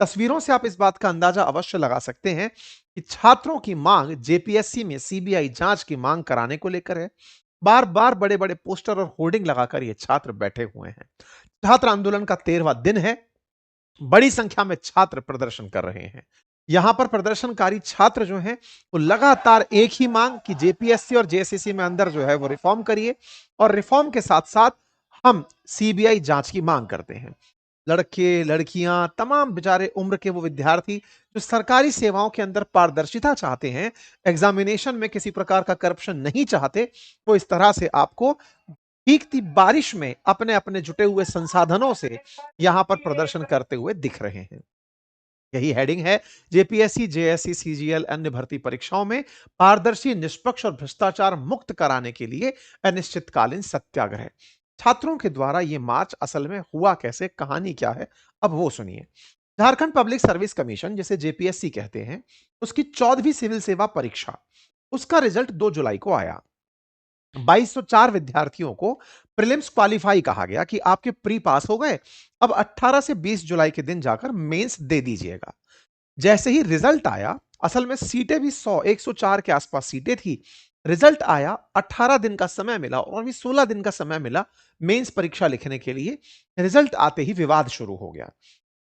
तस्वीरों से आप इस बात का अंदाजा अवश्य लगा सकते हैं कि छात्रों की मांग जेपीएससी में सीबीआई जांच की मांग कराने को लेकर है। बार बार बड़े बड़े पोस्टर और होर्डिंग लगाकर ये छात्र बैठे हुए हैं। छात्र आंदोलन का 13वां दिन है। बड़ी संख्या में छात्र प्रदर्शन कर रहे हैं। यहां पर प्रदर्शनकारी छात्र जो हैं वो लगातार एक ही मांग कि जेपीएससी और जेएसएससी में अंदर जो है वो रिफॉर्म करिए, और रिफॉर्म के साथ साथ हम सीबीआई जांच की मांग करते हैं। लड़के लड़कियां तमाम बेचारे उम्र के वो विद्यार्थी जो सरकारी सेवाओं के अंदर पारदर्शिता चाहते हैं, एग्जामिनेशन में किसी प्रकार का करप्शन नहीं चाहते, वो इस तरह से आपको भीगती बारिश में अपने अपने जुटे हुए संसाधनों से यहां पर प्रदर्शन करते हुए दिख रहे हैं। यही हेडिंग है, जेपीएससी जेएससी सीजीएल अन्य भर्ती परीक्षाओं में पारदर्शी निष्पक्ष और भ्रष्टाचार मुक्त कराने के लिए अनिश्चितकालीन सत्याग्रह। छात्रों के द्वारा यह मार्च असल में हुआ कैसे, कहानी क्या है, अब वो सुनिए। झारखंड पब्लिक सर्विस कमीशन, जिसे जेपीएससी कहते हैं, उसकी 14वीं सिविल सेवा परीक्षा, उसका रिजल्ट 2 जुलाई को आया। 2204 विद्यार्थियों को प्रीलिम्स क्वालिफाई कहा गया कि आपके प्री पास हो गए, अब 18 से 20 जुलाई के दिन जाकर मेंस दे दीजिएगा। जैसे ही रिजल्ट आया, असल में सीटें भी 104 के आसपास सीटें थी। रिजल्ट आया, 18 दिन का समय मिला और भी 16 दिन का समय मिला मेंस परीक्षा लिखने के लिए। रिजल्ट आते ही विवाद शुरू हो गया।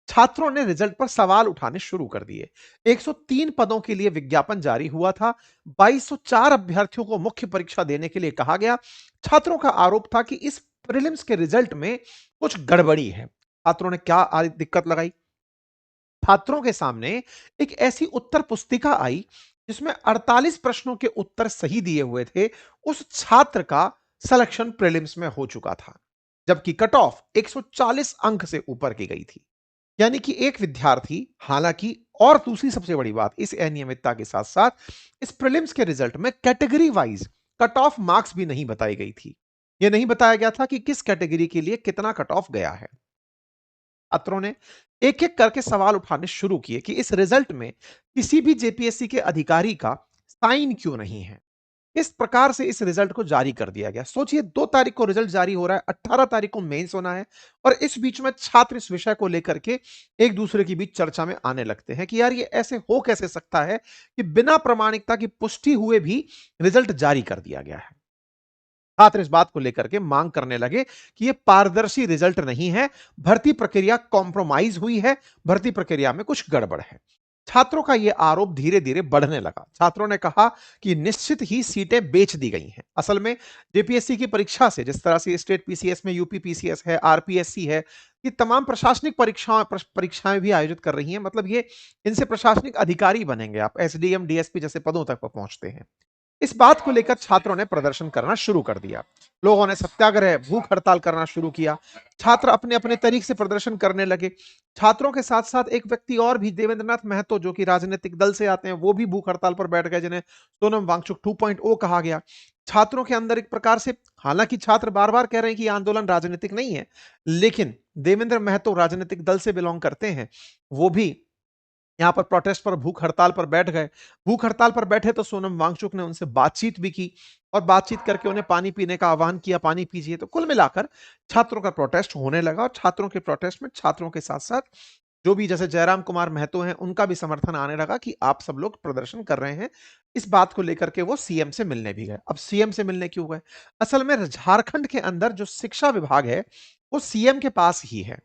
छात्रों ने रिजल्ट पर सवाल उठाने शुरू कर दिए। 103 पदों के लिए विज्ञापन जारी हुआ था। 2204 अभ्यर्थियों को मुख्य परीक्षा देने के लिए कहा गया। छात्रों का आरोप था कि इस प्रीलिम्स के रिजल्ट में कुछ गड़बड़ी है। छात्रों ने क्या दिक्कत लगाई? छात्रों के सामने एक ऐसी उत्तर पुस्तिका आई जिसमें 48 प्रश्नों के उत्तर सही दिए हुए थे। उस छात्र का सिलेक्शन प्रीलिम्स में हो चुका था, जबकि कट ऑफ 140 अंक से ऊपर की गई थी। यानी कि एक विद्यार्थी, हालांकि, और दूसरी सबसे बड़ी बात, इस अनियमितता के साथ साथ इस प्रीलिम्स के रिजल्ट में category wise cut off marks भी नहीं बताई गई थी। यह नहीं बताया गया था कि किस कैटेगरी के लिए कितना कट ऑफ गया है। छात्रों ने एक एक करके सवाल उठाने शुरू किए कि इस रिजल्ट में किसी भी जेपीएससी के अधिकारी का साइन क्यों नहीं है। इस प्रकार से इस रिजल्ट को जारी कर दिया गया। सोचिए, 2 तारीख को रिजल्ट जारी हो रहा है, 18 तारीख को मेंस होना है, और इस बीच में छात्र इस विषय को लेकर के एक दूसरे के बीच चर्चा में आने लगते हैं कि यार ये ऐसे हो कैसे सकता है कि बिना प्रामाणिकता की पुष्टि हुए भी रिजल्ट जारी कर दिया गया है। छात्र इस बात को लेकर के मांग करने लगे कि यह पारदर्शी रिजल्ट नहीं है, भर्ती प्रक्रिया कॉम्प्रोमाइज हुई है, भर्ती प्रक्रिया में कुछ गड़बड़ है। छात्रों का यह आरोप धीरे धीरे बढ़ने लगा। छात्रों ने कहा कि निश्चित ही सीटें बेच दी गई हैं। असल में जेपीएससी की परीक्षा से, जिस तरह से स्टेट पीसीएस में यूपी पीसीएस है, आरपीएससी है, ये तमाम प्रशासनिक परीक्षाएं भी आयोजित कर रही हैं। मतलब ये, इनसे प्रशासनिक अधिकारी बनेंगे आप, एसडीएम डीएसपी जैसे पदों तक पहुंचते हैं। इस बात को लेकर छात्रों ने प्रदर्शन करना शुरू कर दिया। लोगों ने सत्याग्रह, भूख हड़ताल करना शुरू किया। छात्र अपने अपने तरीके से प्रदर्शन करने लगे। छात्रों के साथ साथ एक व्यक्ति और भी, देवेंद्रनाथ महतो, जो कि राजनीतिक दल से आते हैं, वो भी भूख हड़ताल पर बैठ गए, जिन्हें सोनम वांगचुक 2.0 कहा गया। छात्रों के अंदर एक प्रकार से, हालांकि छात्र बार बार कह रहे हैं कि आंदोलन राजनीतिक नहीं है, लेकिन देवेंद्र महतो राजनीतिक दल से बिलोंग करते हैं। वो भी यहां पर प्रोटेस्ट पर, भूख हड़ताल पर बैठ गए। भूख हड़ताल पर बैठे तो सोनम वांगचुक ने उनसे बातचीत भी की, और बातचीत करके उन्हें पानी पीने का आह्वान किया, पानी पीजिए। तो कुल मिलाकर छात्रों का प्रोटेस्ट होने लगा, और छात्रों के प्रोटेस्ट में छात्रों के साथ साथ जो भी, जैसे जयराम कुमार महतो हैं, उनका भी समर्थन आने लगा कि आप सब लोग प्रदर्शन कर रहे हैं। इस बात को लेकर के वो सीएम से मिलने भी गए। अब सीएम से मिलने क्यों गए? असल में झारखंड के अंदर जो शिक्षा विभाग है वो सीएम के पास ही है।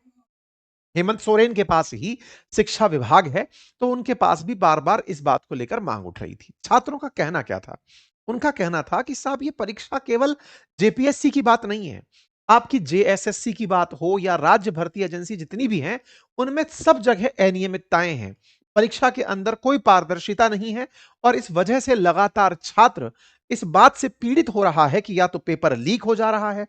हेमंत सोरेन के पास ही शिक्षा विभाग है, तो उनके पास भी बार बार इस बात को लेकर मांग उठ रही थी। छात्रों का कहना क्या था? उनका कहना था कि साहब, ये परीक्षा केवल जेपीएससी की बात नहीं है। आपकी जेएसएससी की बात हो या राज्य भर्ती एजेंसी जितनी भी हैं, उनमें सब जगह अनियमितताएं हैं। परीक्षा के अंदर कोई पारदर्शिता नहीं है, और इस वजह से लगातार छात्र इस बात से पीड़ित हो रहा है कि या तो पेपर लीक हो जा रहा है,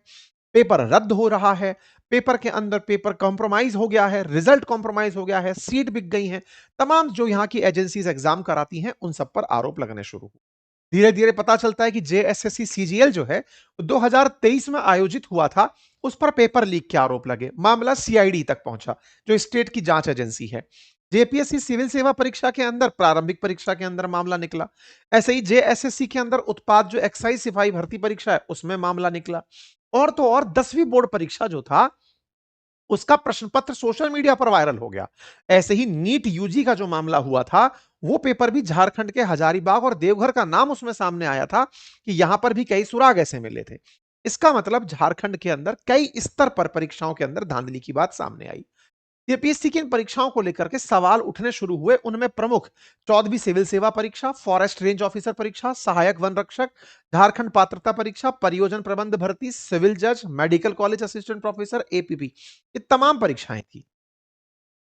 पेपर रद्द हो रहा है, पेपर के अंदर पेपर कॉम्प्रोमाइज हो गया है, रिजल्ट कॉम्प्रोमाइज हो गया है, सीट बिक गई है। तमाम जो यहां की एजेंसीज एग्जाम कराती हैं, उन सब पर आरोप लगने शुरू हुए। धीरे धीरे पता चलता है कि जेएसएससी सीजीएल जो है, 2023 में आयोजित हुआ था, उस पर पेपर लीक के आरोप लगे। मामला सीआईडी तक पहुंचा, जो स्टेट की जांच एजेंसी है। जेपीएससी सिविल सेवा परीक्षा के अंदर, प्रारंभिक परीक्षा के अंदर मामला निकला। ऐसे ही जेएसएससी के अंदर उत्पाद, जो एक्साइज सिपाही भर्ती परीक्षा है, उसमें मामला निकला। और तो और 10वीं बोर्ड परीक्षा जो था, उसका प्रश्न पत्र सोशल मीडिया पर वायरल हो गया। ऐसे ही नीट यूजी का जो मामला हुआ था, वो पेपर भी झारखंड के हजारीबाग और देवघर का नाम उसमें सामने आया था कि यहां पर भी कई सुराग ऐसे मिले थे। इसका मतलब झारखंड के अंदर कई स्तर पर परीक्षाओं के अंदर धांधली की बात सामने आई। यूपीएससी की इन परीक्षाओं को लेकर के सवाल उठने शुरू हुए। उनमें प्रमुख 14वीं सिविल सेवा परीक्षा, फॉरेस्ट रेंज ऑफिसर परीक्षा, सहायक वन रक्षक, झारखंड पात्रता परीक्षा, परियोजना प्रबंध भर्ती, सिविल जज, medical college assistant professor, APP, ये तमाम परीक्षाएं थी।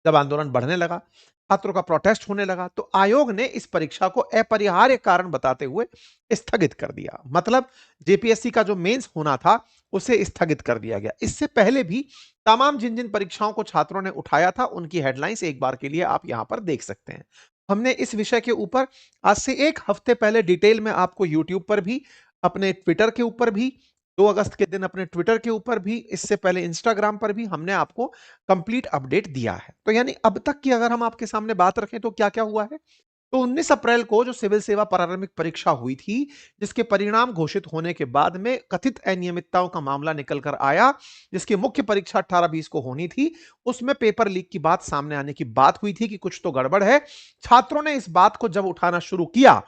जब आंदोलन बढ़ने लगा, छात्रों का प्रोटेस्ट होने लगा, तो आयोग ने इस परीक्षा को अपरिहार्य कारण बताते हुए स्थगित कर दिया। मतलब जेपीएससी का जो मेंस होना था, उसे स्थगित कर दिया गया। इससे पहले भी तमाम जिन जिन परीक्षाओं को छात्रों ने उठाया था, उनकी हेडलाइंस एक बार के लिए आप यहां पर देख सकते हैं। हमने इस विषय के ऊपर आज से एक हफ्ते पहले डिटेल में आपको यूट्यूब पर भी, अपने ट्विटर के ऊपर भी, 2 अगस्त के दिन अपने ट्विटर के ऊपर भी, इससे पहले इंस्टाग्राम पर भी हमने आपको कंप्लीट अपडेट दिया है। तो यानी अब तक की अगर हम आपके सामने बात रखें तो क्या-क्या हुआ है? तो 19 अप्रैल को जो सिविल सेवा प्रारंभिक परीक्षा हुई थी, जिसके परिणाम घोषित होने के बाद में कथित अनियमितताओं का मामला निकल कर आया, जिसकी मुख्य परीक्षा 18-20 को होनी थी, उसमें पेपर लीक की बात सामने आने की बात हुई थी कि कुछ तो गड़बड़ है। छात्रों ने इस बात को जब उठाना शुरू किया,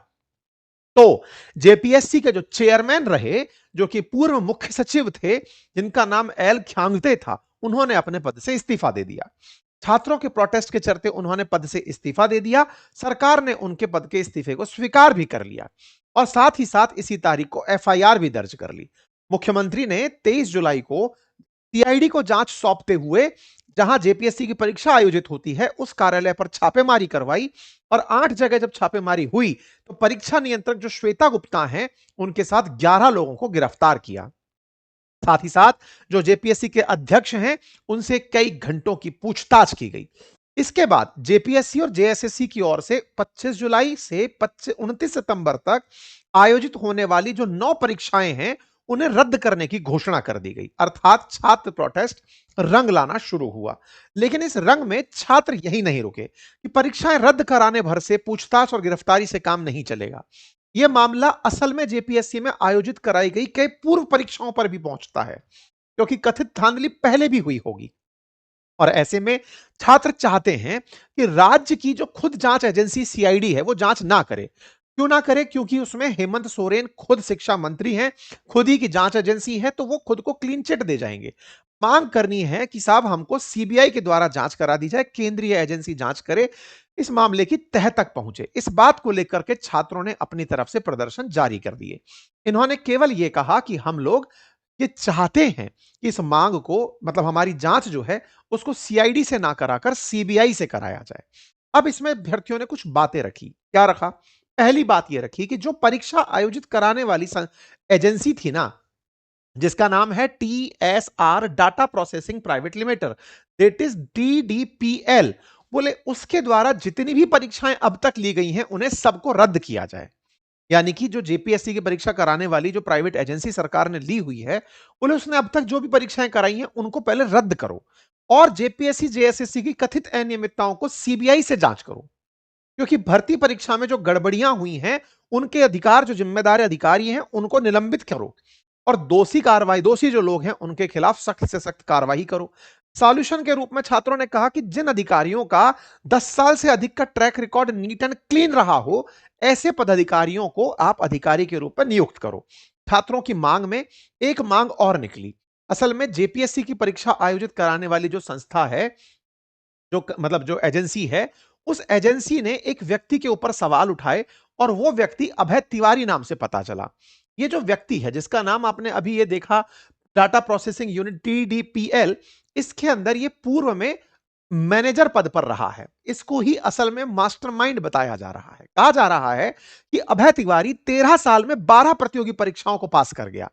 तो जेपीएससी के जो चेयरमैन रहे, जो कि पूर्व मुख्य सचिव थे, जिनका नाम एल ख्यांगते था, उन्होंने अपने पद से इस्तीफा दे दिया। छात्रों के प्रोटेस्ट के चलते उन्होंने पद से इस्तीफा दे दिया। सरकार ने उनके पद के इस्तीफे को स्वीकार भी कर लिया और साथ ही साथ इसी तारीख को एफआईआर भी दर्ज कर ली। मुख्यमंत्री ने 23 जुलाई को सीआईडी को जांच सौंपते हुए, जहां जेपीएससी की परीक्षा आयोजित होती है, उस कार्यालय पर छापेमारी करवाई और 8 जगह जब छापेमारी हुई, तो परीक्षा नियंत्रक जो श्वेता गुप्ता हैं, उनके साथ 11 लोगों को गिरफ्तार किया। साथ ही साथ जो जेपीएससी के अध्यक्ष हैं, उनसे कई घंटों की पूछताछ की गई। इसके बाद जेपीएससी और जेएसएससी की ओर से 25 जुलाई से 29 सितंबर तक आयोजित होने वाली जो 9 परीक्षाएं हैं, उन्हें रद्द करने की घोषणा कर दी गई। अर्थात छात्र प्रोटेस्ट रंग लाना शुरू हुआ। लेकिन इस रंग में छात्र यही नहीं रुके कि परीक्षाएं रद्द कराने भर से, पूछताछ और गिरफ्तारी से काम नहीं चलेगा। यह मामला असल में जेपीएससी में आयोजित कराई गई कई पूर्व परीक्षाओं पर भी पहुंचता है, क्योंकि कथित धांधली पहले भी हुई होगी। और ऐसे में छात्र चाहते हैं कि राज्य की जो खुद जांच एजेंसी सीआईडी है, वो जांच ना करे। क्यों ना करे? क्योंकि उसमें हेमंत सोरेन खुद शिक्षा मंत्री हैं, खुद ही की जांच एजेंसी है, तो वो खुद को क्लीन चिट दे जाएंगे। मांग करनी है कि साहब हमको सीबीआई के द्वारा जांच करा दी जाए, केंद्रीय एजेंसी जांच करे, इस मामले की तह तक पहुंचे। इस बात को लेकर के छात्रों ने अपनी तरफ से प्रदर्शन जारी कर दिए। इन्होंने केवल यह कहा कि हम लोग ये चाहते हैं कि इस मांग को, मतलब हमारी जांच जो है, उसको सीआईडी से ना कराकर सीबीआई से कराया जाए। अब इसमें अभ्यर्थियों ने कुछ बातें रखी। क्या रखा? पहली बात यह रखी कि जो परीक्षा आयोजित कराने वाली एजेंसी थी ना, जिसका नाम है TSR data processing private limited, that is DDPL, बोले उसके द्वारा जितनी भी परीक्षाएं अब तक ली गई हैं, उन्हें सबको रद्द किया जाए। यानी कि जो जेपीएससी की परीक्षा कराने वाली जो प्राइवेट एजेंसी सरकार ने ली हुई है, बोले उसने अब तक जो भी परीक्षाएं कराई हैं, उनको पहले रद्द करो और जेपीएससी जेएसएससी की कथित अनियमितताओं को सीबीआई से जांच करो। क्योंकि भर्ती परीक्षा में जो गड़बड़ियां हुई हैं, उनके अधिकार, जो जिम्मेदार अधिकारी हैं, उनको निलंबित करो और दोषी जो लोग हैं, उनके खिलाफ सख्त से सख्त कार्रवाई करो। सॉल्यूशन के रूप में छात्रों ने कहा कि जिन अधिकारियों का 10 साल से अधिक का track record neat and clean रहा हो, ऐसे पदाधिकारियों को आप अधिकारी के रूप में नियुक्त करो। छात्रों की मांग में एक मांग और निकली। असल में जेपीएससी की परीक्षा आयोजित कराने वाली जो संस्था है, जो मतलब जो एजेंसी है, उस एजेंसी ने एक व्यक्ति के ऊपर सवाल उठाए और वो व्यक्ति अभय तिवारी नाम से पता चला। ये जो व्यक्ति है, जिसका नाम आपने अभी ये देखा, डाटा प्रोसेसिंग यूनिट डीडीपीएल, इसके अंदर ये पूर्व में मैनेजर पद पर रहा है। इसको ही असल में मास्टरमाइंड बताया जा रहा है। कहा जा रहा है कि अभय तिवारी 13 साल में 12 प्रतियोगी परीक्षाओं को पास कर गया,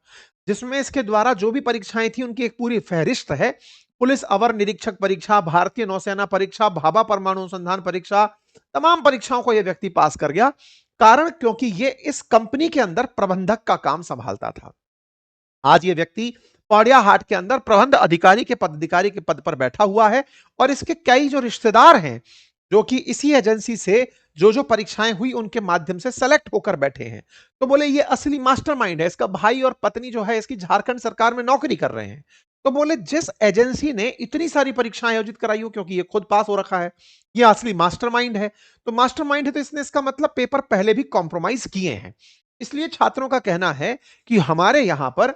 जिसमें इसके द्वारा जो भी परीक्षाएं थी, उनकी एक पूरी फहरिस्त है। पुलिस अवर निरीक्षक परीक्षा, भारतीय नौसेना परीक्षा, भाभा परमाणु अनुसंधान परीक्षा, तमाम परीक्षाओं को यह व्यक्ति पास कर गया। कारण क्योंकि ये इस कंपनी के अंदर प्रबंधक का काम संभालता था। आज ये व्यक्ति पौड़िया हाट के अंदर प्रबंध अधिकारी के पद पर बैठा हुआ है और इसके कई जो रिश्तेदार हैं, जो कि इसी एजेंसी से जो जो परीक्षाएं हुई, उनके माध्यम से सेलेक्ट होकर बैठे हैं। तो बोले ये असली मास्टरमाइंड है। इसका भाई और पत्नी जो है, इसकी झारखंड सरकार में नौकरी कर रहे हैं। तो बोले जिस एजेंसी ने इतनी सारी परीक्षाएं आयोजित कराई हो, क्योंकि ये खुद पास हो रखा है, ये असली मास्टरमाइंड है। तो मास्टरमाइंड है तो इसने इसका मतलब पेपर पहले भी कॉम्प्रोमाइज किए हैं। इसलिए छात्रों का कहना है कि हमारे यहां पर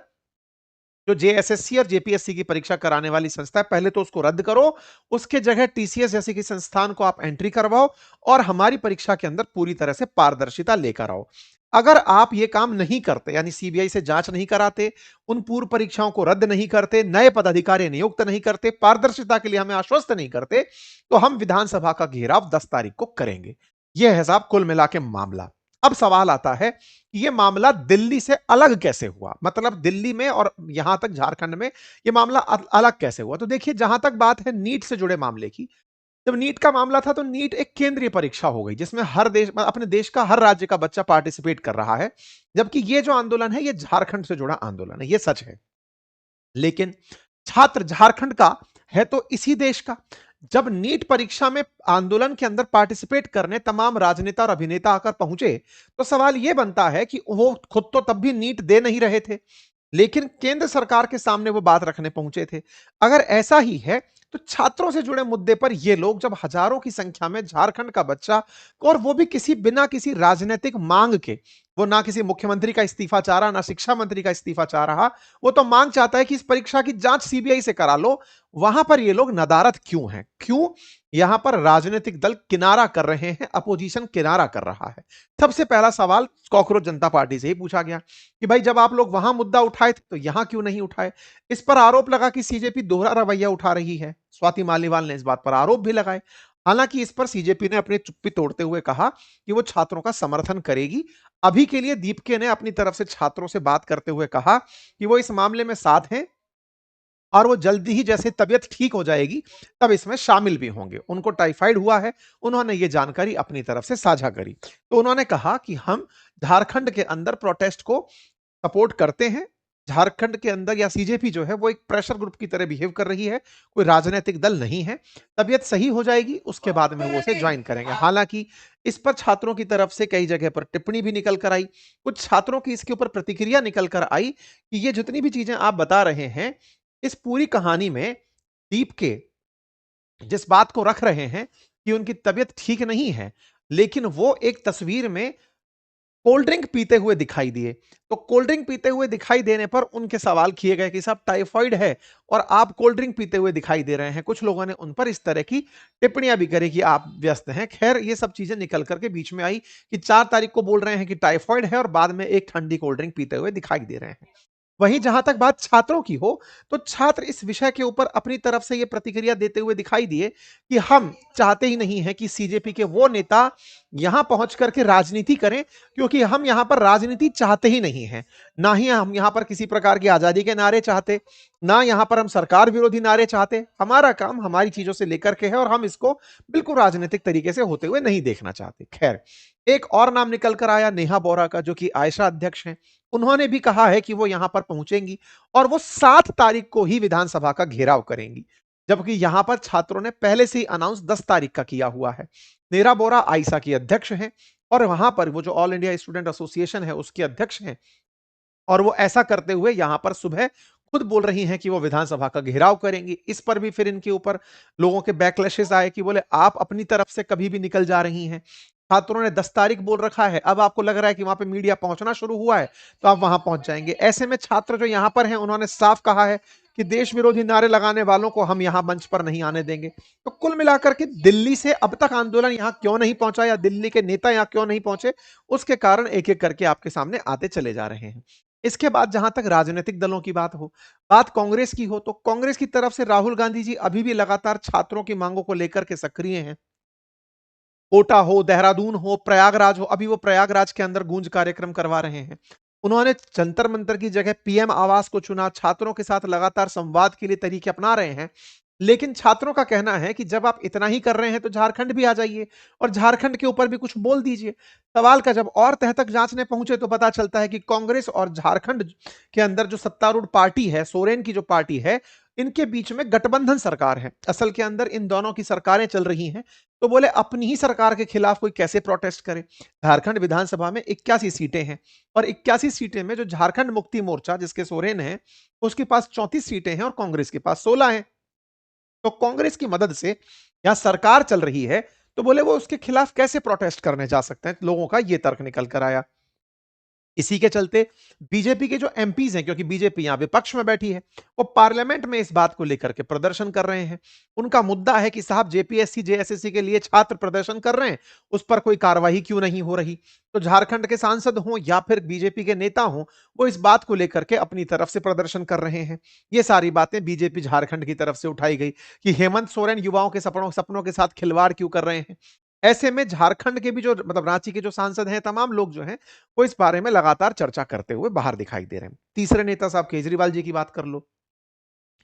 जो जेएसएससी और जेपीएससी की परीक्षा कराने वाली संस्था है, पहले तो उसको रद्द करो, उसके जगह टीसीएस जैसी की संस्थान को आप एंट्री करवाओ और हमारी परीक्षा के अंदर पूरी तरह से पारदर्शिता लेकर आओ। अगर आप ये काम नहीं करते, यानी सीबीआई से जांच नहीं कराते, उन पूर्व परीक्षाओं को रद्द नहीं करते, नए पदाधिकारी नियुक्त नहीं करते, पारदर्शिता के लिए हमें आश्वस्त नहीं करते, तो हम विधानसभा का घेराव 10 तारीख को करेंगे। यह है साहब कुल मिला के मामला। अब सवाल आता है कि यह मामला दिल्ली से अलग कैसे हुआ, मतलब दिल्ली में और यहां तक झारखंड में यह मामला अलग कैसे हुआ। तो देखिए, जहां तक बात है नीट से जुड़े मामले की, जब नीट का मामला था तो नीट एक केंद्रीय परीक्षा हो गई जिसमें हर देश, अपने देश का हर राज्य का बच्चा पार्टिसिपेट कर रहा है, जबकि ये जो आंदोलन है ये झारखंड से जुड़ा आंदोलन है, ये सच है। लेकिन छात्र झारखंड का है तो इसी देश का। जब नीट परीक्षा में आंदोलन के अंदर पार्टिसिपेट करने तमाम राजनेता और अभिनेता आकर पहुंचे, तो सवाल यह बनता है कि वो खुद तो तब भी नीट दे नहीं रहे थे, लेकिन केंद्र सरकार के सामने वो बात रखने पहुंचे थे। अगर ऐसा ही है तो छात्रों से जुड़े मुद्दे पर ये लोग जब हजारों की संख्या में झारखंड का बच्चा, और वो भी किसी बिना किसी राजनीतिक मांग के, वो ना किसी मुख्यमंत्री का इस्तीफा चाह रहा, ना शिक्षा मंत्री का इस्तीफा चाह रहा, वो तो मांग चाहता है कि इस परीक्षा की जांच सीबीआई से करा लो। वहां पर ये लोग नदारद क्यों हैं? क्यों यहां पर राजनीतिक दल किनारा कर रहे हैं, अपोजिशन किनारा कर रहा है? सबसे पहला सवाल कॉकरोच जनता पार्टी से ही पूछा गया कि भाई जब आप लोग वहां मुद्दा उठाए थे तो यहां क्यों नहीं उठाए। इस पर आरोप लगा कि सीजेपी दोहरा रवैया उठा रही है। स्वाति मालीवाल ने इस बात पर आरोप भी लगाए। हालांकि इस पर सीजेपी ने अपनी चुप्पी तोड़ते हुए कहा कि वो छात्रों का समर्थन करेगी। अभी के लिए दीपके ने अपनी तरफ से छात्रों से बात करते हुए कहा कि वो इस मामले में साथ हैं और वो जल्दी ही जैसे तबीयत ठीक हो जाएगी तब इसमें शामिल भी होंगे। उनको टाइफाइड हुआ है, उन्होंने ये जानकारी अपनी तरफ से साझा करी। तो उन्होंने कहा कि हम झारखंड के अंदर प्रोटेस्ट को सपोर्ट करते हैं। झारखंड के अंदर या सीजेपी जो है वो एक प्रेशर ग्रुप की तरह बिहेव कर रही है, कोई राजनीतिक दल नहीं है। तबीयत सही हो जाएगी उसके बाद में वो उसे ज्वाइन करेंगे। हालांकि इस पर छात्रों की तरफ से कई जगह पर टिप्पणी भी निकल कर आई। कुछ छात्रों की इसके ऊपर प्रतिक्रिया निकल कर आई कि ये जितनी भी चीजें आप बता रहे हैं, इस पूरी कहानी में दीप के जिस बात को रख रहे हैं कि उनकी तबीयत ठीक नहीं है, लेकिन वो एक तस्वीर में कोल्ड ड्रिंक पीते हुए दिखाई दिए। तो कोल्ड ड्रिंक पीते हुए दिखाई देने पर उनके सवाल किए गए कि साहब टाइफाइड है और आप कोल्ड ड्रिंक पीते हुए दिखाई दे रहे हैं। कुछ लोगों ने उन पर इस तरह की टिप्पणियां भी करी कि आप व्यस्त हैं। खैर ये सब चीजें निकल करके बीच में आई कि 4 तारीख को बोल रहे हैं कि टाइफाइड है और बाद में एक ठंडी कोल्ड ड्रिंक पीते हुए दिखाई दे रहे हैं। वहीं जहां तक बात छात्रों की हो, तो छात्र इस विषय के ऊपर अपनी तरफ से यह प्रतिक्रिया देते हुए दिखाई दिए कि हम चाहते ही नहीं है कि सीजेपी के वो नेता यहां पहुंच करके राजनीति करें, क्योंकि हम यहां पर राजनीति चाहते ही नहीं है। ना ही हम यहां पर किसी प्रकार की आजादी के नारे चाहते, ना यहां पर हम सरकार विरोधी नारे चाहते। हमारा काम हमारी चीजों से लेकर के है और हम इसको बिल्कुल राजनीतिक तरीके से होते हुए नहीं देखना चाहते। खैर, एक और नाम निकल कर आया नेहा बोरा का, जो कि आयशा अध्यक्ष हैं। उन्होंने भी कहा है कि वो यहां पर पहुंचेंगी और वो 7 तारीख को ही विधानसभा का घेराव करेंगी, जबकि यहां पर छात्रों ने पहले से ही अनाउंस 10 तारीख का किया हुआ है। नेहा बोरा आयशा की अध्यक्ष हैं और वहां पर वो जो ऑल इंडिया स्टूडेंट एसोसिएशन है उसके अध्यक्ष हैं, और वो ऐसा करते हुए यहां पर सुबह खुद बोल रही हैं कि वो विधानसभा का घेराव करेंगी। इस पर भी फिर इनके ऊपर लोगों के बैकलैशेस आए कि बोले आप अपनी तरफ से कभी भी निकल जा रही हैं। छात्रों ने 10 तारीख बोल रखा है, अब आपको लग रहा है कि वहां पे मीडिया पहुंचना शुरू हुआ है तो आप वहां पहुंच जाएंगे। ऐसे में छात्र जो यहां पर हैं उन्होंने साफ कहा है कि देश विरोधी नारे लगाने वालों को हम यहां मंच पर नहीं आने देंगे। तो कुल मिलाकर के दिल्ली से अब तक आंदोलन यहां क्यों नहीं पहुंचा या दिल्ली के नेता यहां क्यों नहीं पहुंचे, उसके कारण एक एक करके आपके सामने आते चले जा रहे हैं। इसके बाद जहां तक राजनीतिक दलों की बात हो, बात कांग्रेस की हो, तो कांग्रेस की तरफ से राहुल गांधी जी अभी भी लगातार छात्रों की मांगों को लेकर के सक्रिय हैं। कोटा हो, देहरादून हो, प्रयागराज हो, अभी वो प्रयागराज के अंदर गूंज कार्यक्रम करवा रहे हैं। उन्होंने जंतर मंतर की जगह पीएम आवास को चुना, छात्रों के साथ लगातार संवाद के लिए तरीके अपना रहे हैं। लेकिन छात्रों का कहना है कि जब आप इतना ही कर रहे हैं तो झारखंड भी आ जाइए और झारखंड के ऊपर भी कुछ बोल दीजिए। सवाल का जब और तह तक जांचने पहुंचे तो पता चलता है कि कांग्रेस और झारखंड के अंदर जो सत्तारूढ़ पार्टी है, सोरेन की जो पार्टी है, इनके बीच में गठबंधन सरकार है। असल के अंदर इन दोनों की सरकारें चल रही हैं, तो बोले अपनी ही सरकार के खिलाफ कोई कैसे प्रोटेस्ट करे। झारखंड विधानसभा में 81 सीटें हैं और 81 सीटें में जो झारखंड मुक्ति मोर्चा जिसके सोरेन है, उसके पास 34 सीटें हैं और कांग्रेस के पास 16 हैं। तो कांग्रेस की मदद से यहां सरकार चल रही है, तो बोले वो उसके खिलाफ कैसे प्रोटेस्ट करने जा सकते हैं। लोगों का ये तर्क निकल कर आया। इसी के चलते बीजेपी के जो एमपीज हैं, क्योंकि बीजेपी यहां विपक्ष में बैठी है, वो पार्लियामेंट में इस बात को लेकर के प्रदर्शन कर रहे हैं। उनका मुद्दा है कि साहब जेपीएससी जेएसएससी के लिए छात्र प्रदर्शन कर रहे हैं, उस पर कोई कार्रवाई क्यों नहीं हो रही। तो झारखंड के सांसद हों या फिर बीजेपी के नेता हों, वो इस बात को लेकर के अपनी तरफ से प्रदर्शन कर रहे हैं। ये सारी बातें बीजेपी झारखंड की तरफ से उठाई गई कि हेमंत सोरेन युवाओं के सपनों के साथ खिलवाड़ क्यों कर रहे हैं। ऐसे में झारखंड के भी जो मतलब रांची के जो सांसद हैं, तमाम लोग जो हैं, वो इस बारे में लगातार चर्चा करते हुए बाहर दिखाई दे रहे हैं। तीसरे नेता साहब केजरीवाल जी की बात कर लो।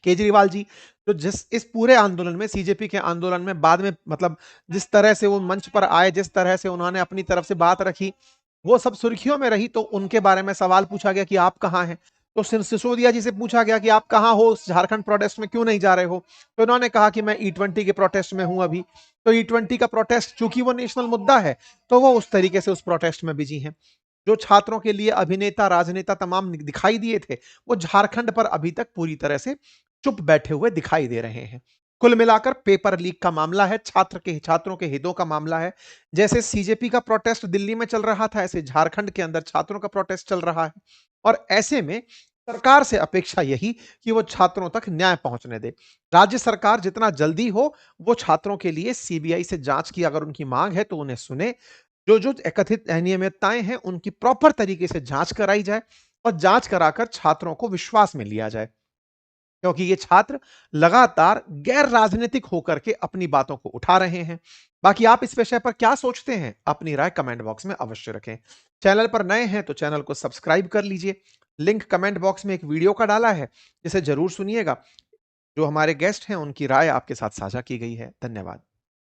केजरीवाल जी तो जिस इस पूरे आंदोलन में, सीजेपी के आंदोलन में बाद में मतलब जिस तरह से वो मंच पर आए, जिस तरह से उन्होंने अपनी तरफ से बात रखी, वो सब सुर्खियों में रही। तो उनके बारे में सवाल पूछा गया कि आप कहां हैं। तो सिसोदिया जी से पूछा गया कि आप कहां हो, झारखंड प्रोटेस्ट में क्यों नहीं जा रहे हो। तो उन्होंने कहा कि मैं E20 के प्रोटेस्ट में हूं अभी। तो E20 का प्रोटेस्ट चूंकि वो नेशनल मुद्दा है, तो वो उस तरीके से उस प्रोटेस्ट में बिजी हैं। जो छात्रों के लिए अभिनेता राजनेता तमाम दिखाई दिए थे, वो झारखंड पर अभी तक पूरी तरह से चुप बैठे हुए दिखाई दे रहे हैं। कुल मिलाकर पेपर लीक का मामला है, छात्रों के हितों का मामला है। जैसे सीजेपी का प्रोटेस्ट दिल्ली में चल रहा था, ऐसे झारखंड के अंदर छात्रों का प्रोटेस्ट चल रहा है। और ऐसे में सरकार से अपेक्षा यही कि वो छात्रों तक न्याय पहुंचने दे। राज्य सरकार जितना जल्दी हो, वो छात्रों के लिए सीबीआई से जांच की अगर उनकी मांग है तो उन्हें सुने। जो जो कथित अनियमितताएं हैं, उनकी प्रॉपर तरीके से जांच कराई जाए और जांच कराकर छात्रों को विश्वास में लिया जाए, क्योंकि ये छात्र लगातार गैर राजनीतिक होकर के अपनी बातों को उठा रहे हैं। बाकी आप इस विषय पर क्या सोचते हैं, अपनी राय कमेंट बॉक्स में अवश्य रखें। चैनल पर नए हैं तो चैनल को सब्सक्राइब कर लीजिए। लिंक कमेंट बॉक्स में एक वीडियो का डाला है, जिसे जरूर सुनिएगा। जो हमारे गेस्ट हैं, उनकी राय आपके साथ साझा की गई है। धन्यवाद।